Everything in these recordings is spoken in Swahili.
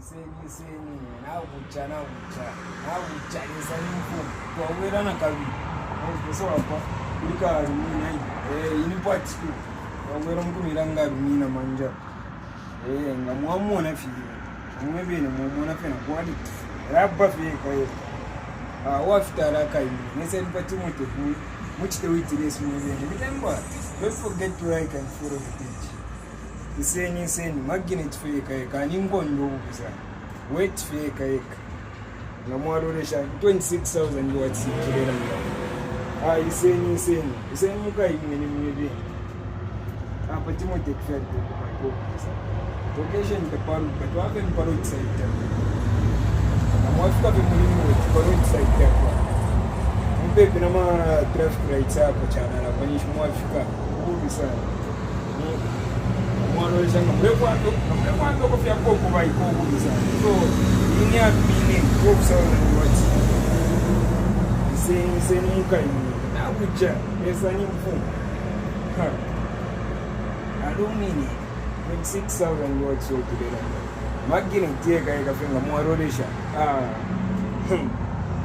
Seni na ucha ni sanifu kwa wera na kabi so hapa kulika alumina ini part 2 kwa wera mtu milanga alumina manja ngamwa na fili mwebe ni mwona fena kwa di rabba fi kai wafitara kai nese nipati moto much the witness mwebe remember don't forget to like and follow the page iseni magnet fi kai kaningo ndo kuza wait fi kai ngamwaroresha 26,000 watts kirera iseni mukai ni mwebe hapa TIMO-TECH fair kwa location the paru but wapi ni paru site na mwafika vimulini wetu paru site kwa mpepe na ma traffic lights hapo chana na kwenye mwafika huko sana mwana shanga mrepo kwa fia koko bai koko sana so ini ya mini kwa sababu wati iseni mukai na kucha pesa ni mfumo Alumina 26,000 watts of today. Magnet here guy kafinga mwaroresha.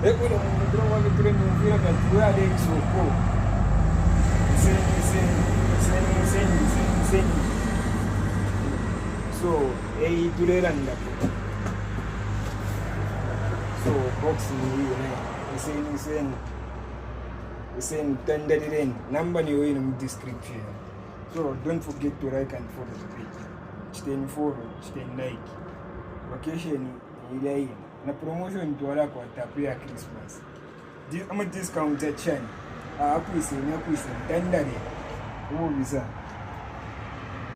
Eko ndo mndro wa vitre mvira kwa tuwa de soko. Seni. So, tulera ndapo. So, box ni seni tenderiren. Number ni wewe in description. So don't forget to like and follow the page. Follow, like. Vacation ile na promotion tuwala kwa tapia Christmas. I'm a discount at China. Hapo isi tendari. Visa.